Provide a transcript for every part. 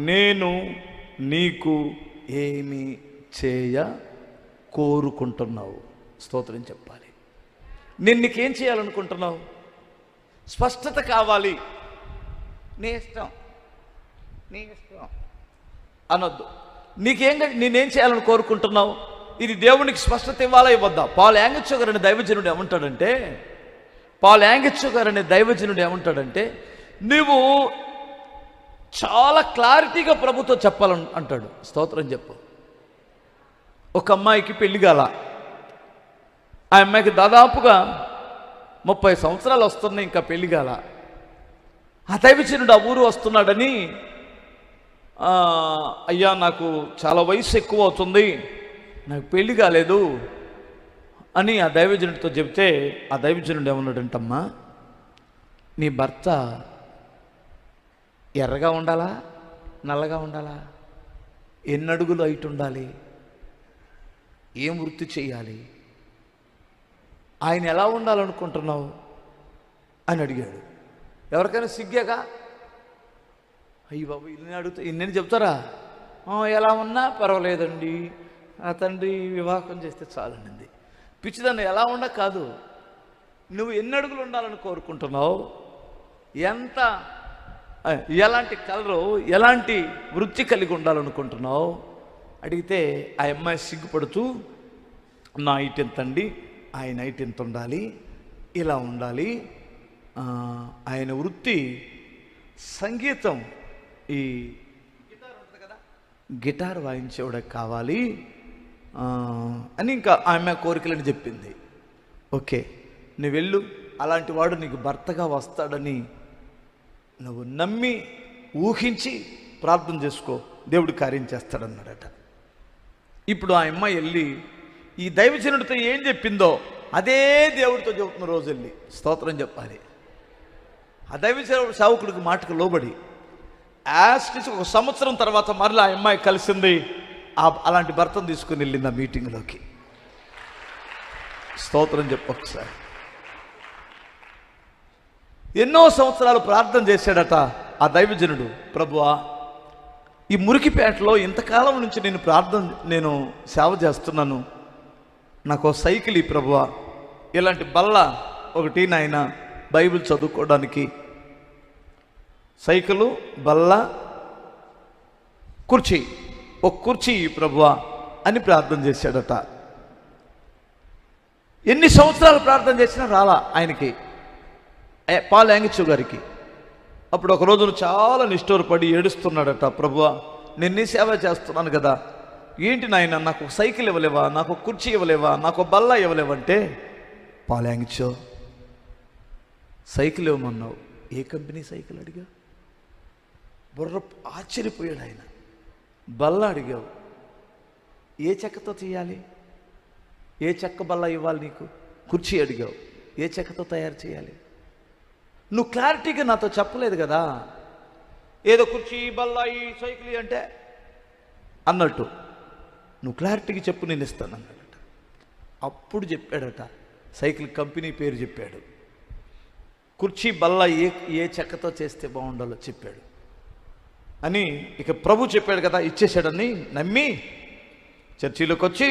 నేను నీకు ఏమి చేయ కోరుకుంటున్నావు? స్తోత్రం చెప్పాలి. నేను నీకేం చేయాలనుకుంటున్నావు? స్పష్టత కావాలి. నీ ఇష్టం అనొద్దు. నేనేం చేయాలని కోరుకుంటున్నావు? ఇది దేవునికి స్పష్టత ఇవ్వాలా ఇవ్వద్దా? పాల్ యాంగిచ్చో గారు అనే దైవజనుడు ఏమంటాడంటే నువ్వు చాలా క్లారిటీగా ప్రభుతో చెప్పాలని అంటాడు. స్తోత్రం చెప్పు. ఒక అమ్మాయికి పెళ్లి కాల. ఆ అమ్మాయికి దాదాపుగా 30 సంవత్సరాలు వస్తున్నాయి, ఇంకా పెళ్లి కాల. ఆ దైవజనుడు ఆ ఊరు వస్తున్నాడని, అయ్యా నాకు చాలా వయసు ఎక్కువ అవుతుంది, నాకు పెళ్లి కాలేదు అని ఆ దైవజనుడితో చెబితే, ఆ దైవజనుడు ఏమన్నాడంటమ్మా, నీ భర్త ఎర్రగా ఉండాలా, నల్లగా ఉండాలా, ఎన్ని అడుగులు హైట్ ఉండాలి, ఏం వృత్తి చేయాలి, ఆయన ఎలా ఉండాలనుకుంటున్నావు అని అడిగాడు. ఎవరికైనా సిగ్గేగా? అయ్యి బాబు ఇన్ని చెప్తారా? ఎలా ఉన్నా పర్వాలేదండి, ఆ తండ్రి వివాహం చేస్తే చాలనండి. పిచ్చిదాన్ని ఎలా ఉన్నా కాదు, నువ్వు ఎన్ని అడుగులు ఉండాలని కోరుకుంటున్నావు, ఎలాంటి కలరు, ఎలాంటి వృత్తి కలిగి ఉండాలనుకుంటున్నావు అడిగితే, ఆ అమ్మాయి సిగ్గుపడుతూ నా హైట్ ఎంత అండి, ఆయన హైట్ ఎంత ఉండాలి, ఇలా ఉండాలి, ఆయన వృత్తి సంగీతం, ఈ గిటార్ ఉంటుంది కదా, గిటార్ వాయించేవాడే కావాలి అని ఇంకా ఆమె కోరికలని చెప్పింది. ఓకే, నువ్వు వెళ్ళు, అలాంటి వాడు నీకు భర్తగా వస్తాడని నువ్వు నమ్మి ఊహించి ప్రార్థన చేసుకో, దేవుడు కార్యం చేస్తాడన్నాడట. ఇప్పుడు ఆ అమ్మాయి వెళ్ళి ఈ దైవజనుడితో ఏం చెప్పిందో అదే దేవుడితో చెబుతున్న రోజు వెళ్ళి స్తోత్రం చెప్పాలి. ఆ దైవజనుడు సేవకుడికి మాటకు లోబడి ఒక సంవత్సరం తర్వాత మరలా ఆ అమ్మాయి కలిసింది. అలాంటి భర్తను తీసుకుని వెళ్ళింది ఆ మీటింగ్లోకి. స్తోత్రం చెప్పు ఒకసారి. ఎన్నో సంవత్సరాలు ప్రార్థన చేశాడట ఆ దైవజనుడు. ప్రభువా, ఈ మురికిపేటలో ఇంతకాలం నుంచి నేను సేవ చేస్తున్నాను, నాకు సైకిల్ ఈ ప్రభువా, ఇలాంటి బల్ల ఒకటి నాయన, బైబిల్ చదువుకోవడానికి సైకిలు, బల్ల, కుర్చీ, ఒక కుర్చీ ప్రభువా అని ప్రార్థన చేశాడట. ఎన్ని సంవత్సరాలు ప్రార్థన చేసినా రాలా ఆయనకి, పాల్ యాంగిచ్చో గారికి. అప్పుడు ఒక రోజున చాలా నిష్ఠూరపడి ఏడుస్తున్నాడట. ప్రభువా, నేను నీ సేవ చేస్తున్నాను కదా, ఏంటి నాయన నాకు సైకిల్ ఇవ్వలేవా, నాకు కుర్చీ ఇవ్వలేవా, నాకు బల్ల ఇవ్వలేవంటే, పాల్ యాంగిచ్చో సైకిల్ ఇవ్వమన్నావు, ఏ కంపెనీ సైకిల్ అడిగా? బుర్ర ఆశ్చర్యపోయాడు ఆయన. బల్ల అడిగావు, ఏ చెక్కతో చేయాలి, ఏ చెక్క బల్ల ఇవ్వాలి నీకు? కుర్చీ అడిగావు, ఏ చెక్కతో తయారు చేయాలి? నువ్వు క్లారిటీగా నాతో చెప్పలేదు కదా, ఏదో కుర్చీ, బల్ల, ఈ సైకిల్ అంటే అన్నట్టు. నువ్వు క్లారిటీగా చెప్పు, నేను ఇస్తాను అన్నాడట. అప్పుడు చెప్పాడట, సైకిల్ కంపెనీ పేరు చెప్పాడు, కుర్చీ, బల్ల ఏ చెక్కతో చేస్తే బాగుండాలో చెప్పాడు అని. ఇక ప్రభు చెప్పాడు కదా, ఇచ్చేసాడని నమ్మి చర్చిలోకి వచ్చి,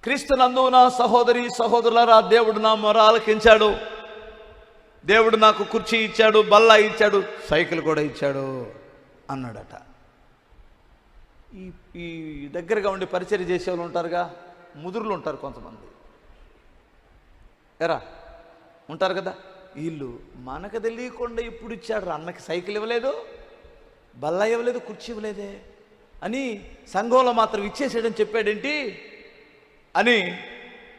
క్రీస్తునందు నా సహోదరి సహోదరులారా, దేవుడు నా మొర ఆలకించాడు, దేవుడు నాకు కుర్చీ ఇచ్చాడు, బల్ల ఇచ్చాడు, సైకిల్ కూడా ఇచ్చాడు అన్నాడట. ఈ దగ్గరగా ఉండి పరిచర్య చేసేవాళ్ళు ఉంటారుగా, ముదురులు ఉంటారు కొంతమంది, ఎరా ఉంటారు కదా, వీళ్ళు మనకు తెలియకుండా ఇప్పుడు ఇచ్చాడు, అన్నకి సైకిల్ ఇవ్వలేదు, బల్ల ఇవ్వలేదు, కుర్చీ ఇవ్వలేదే అని సంఘంలో మాత్రం ఇచ్చేసాడని చెప్పాడేంటి అని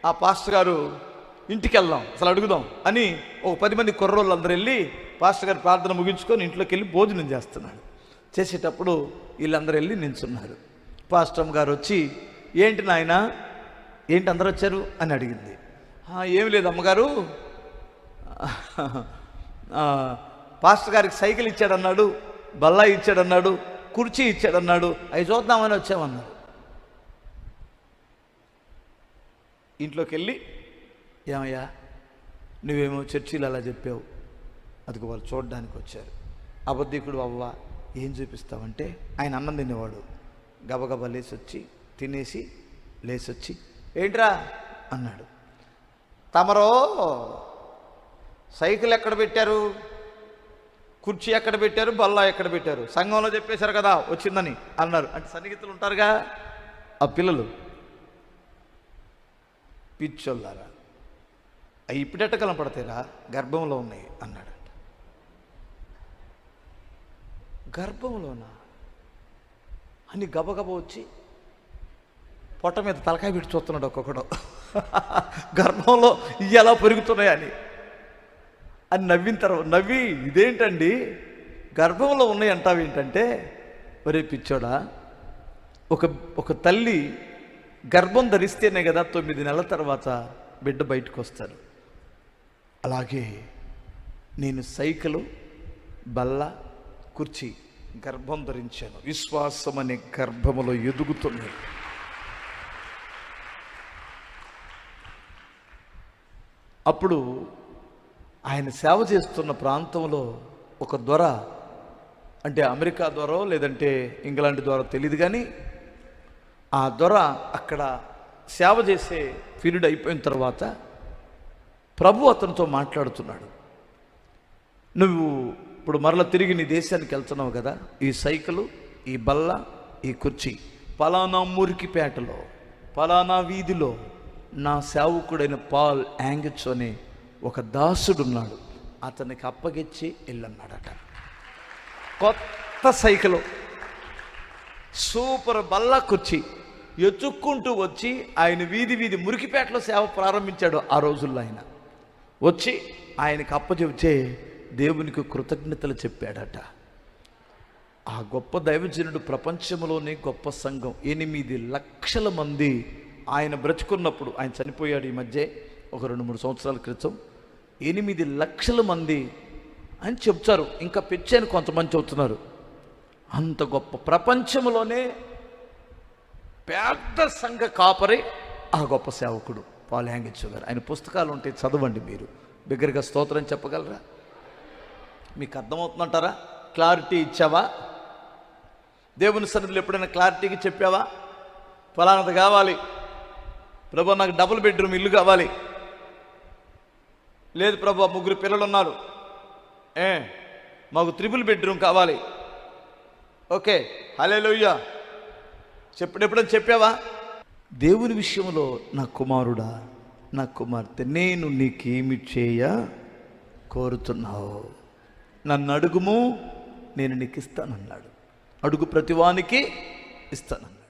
ఆ పాస్టర్ గారు, ఇంటికి వెళ్దాం అసలు అడుగుదాం అని ఒక 10 మంది కుర్రోళ్ళు అందరూ వెళ్ళి పాస్టర్ గారు ప్రార్థన ముగించుకొని ఇంట్లోకి వెళ్ళి భోజనం చేస్తున్నాడు. చేసేటప్పుడు వీళ్ళందరూ వెళ్ళి నించున్నారు. పాస్టర్ గారు వచ్చి, ఏంటి నాయన, ఏంటి అందరూ వచ్చారు అని అడిగింది. ఏమి లేదు అమ్మగారు, పాస్టర్ గారికి సైకిల్ ఇచ్చాడన్నాడు, బల్లా ఇచ్చాడన్నాడు, కుర్చీ ఇచ్చాడన్నాడు, అవి చూద్దామని వచ్చామన్నారు. ఇంట్లోకి వెళ్ళి, ఏమయ్యా నువ్వేమో చర్చిలు అలా చెప్పావు, అదిగో వాళ్ళు చూడడానికి వచ్చారు, అబద్ధికుడు అవ్వ, ఏం చూపిస్తావంటే, ఆయన అన్నం తినేవాడు. గబగబా లేసొచ్చి తినేసి లేసొచ్చి, ఏంట్రా అన్నాడు. తమరో సైకిల్ ఎక్కడ పెట్టారు, కుర్చీ ఎక్కడ పెట్టారు, బల్ల ఎక్కడ పెట్టారు, సంఘంలో చెప్పేశారు కదా వచ్చిందని అన్నారు. అంటే సన్నిహితులు ఉంటారుగా ఆ పిల్లలు, పిచ్చోళ్ళారా, అవి ఇప్పుడెట్ట కనపడతాయిరా, గర్భంలో ఉన్నాయి అన్నాడంట. గర్భంలోనా అని గబగబ వచ్చి పొట్ట మీద తలకాయ పెట్టి చూస్తున్నాడు ఒక్కొక్కడు. గర్భంలో ఇవి ఎలా పెరుగుతున్నాయని అని నవ్విన తర్వాత నవ్వి, ఇదేంటండి గర్భంలో ఉన్నాయి అంటావేంటంటే, ఒరే పిచ్చోడా, ఒక తల్లి గర్భం ధరిస్తేనే కదా 9 నెలల తర్వాత బిడ్డ బయటకు వస్తారు. అలాగే నేను సైకిలు, బల్ల, కుర్చీ గర్భం ధరించాను, విశ్వాసం అనే గర్భములో ఎదుగుతున్నాయి. అప్పుడు ఆయన సేవ చేస్తున్న ప్రాంతంలో ఒక దొర, అంటే అమెరికా దొర లేదంటే ఇంగ్లాండ్ దొర తెలియదు, కానీ ఆ దొర అక్కడ సేవ చేసే పీరియడ్ అయిపోయిన తర్వాత ప్రభు అతనితో మాట్లాడుతున్నాడు. నువ్వు ఇప్పుడు మరలా తిరిగి నీ దేశానికి వెళ్తున్నావు కదా, ఈ సైకిలు, ఈ బల్ల, ఈ కుర్చీ పలానా మురికిపేటలో పలానా వీధిలో నా సేవకుడైన పాల్ యాంగిచ్ అనే ఒక దాసుడున్నాడు, అతనికి అప్పగిచ్చి వెళ్ళన్నాడట. కొత్త సైకిలు, సూపర్ బల్ల, కుర్చీ ఎత్తుక్కుంటూ వచ్చి ఆయన వీధి మురికిపేటలో సేవ ప్రారంభించాడు. ఆ రోజుల్లో ఆయన వచ్చి ఆయనకు అప్పచెప్తే దేవునికి కృతజ్ఞతలు చెప్పాడట. ఆ గొప్ప దైవజనుడు ప్రపంచంలోనే గొప్ప సంఘం 8 లక్షల మంది ఆయన బ్రతుకున్నప్పుడు, ఆయన చనిపోయాడు ఈ మధ్య ఒక 2-3 సంవత్సరాల క్రితం, 8 లక్షల మంది అని చెప్తారు. ఇంకా పెంచాను కొంతమంది చెబుతున్నారు. అంత గొప్ప ప్రపంచంలోనే పెద్ద సంఘ కాపరి ఆ గొప్ప సేవకుడు పాల్ యాంగిచ్ గారు. ఆయన పుస్తకాలు ఉంటే చదవండి, మీరు బిగ్గరగా స్తోత్రం చెప్పగలరా? మీకు అర్థమవుతుందంటారా? క్లారిటీ ఇచ్చావా? దేవుని సన్నిధిలో ఎప్పుడైనా క్లారిటీగా చెప్పావా? ఫలానది కావాలి ప్రభు, నాకు డబుల్ బెడ్రూమ్ ఇల్లు కావాలి, లేదు ప్రభు 3 పిల్లలు ఉన్నారు, మాకు 3 బెడ్రూమ్ కావాలి, ఓకే హల్లెలూయా ఎప్పుడైనా చెప్పావా? దేవుని విషయంలో నా కుమారుడా, నా కుమార్తె, నేను నీకేమి చేయ కోరుతున్నావు, నన్ను అడుగుము నేను నీకు ఇస్తానన్నాడు. అడుగు ప్రతివానికి ఇస్తానన్నాడు.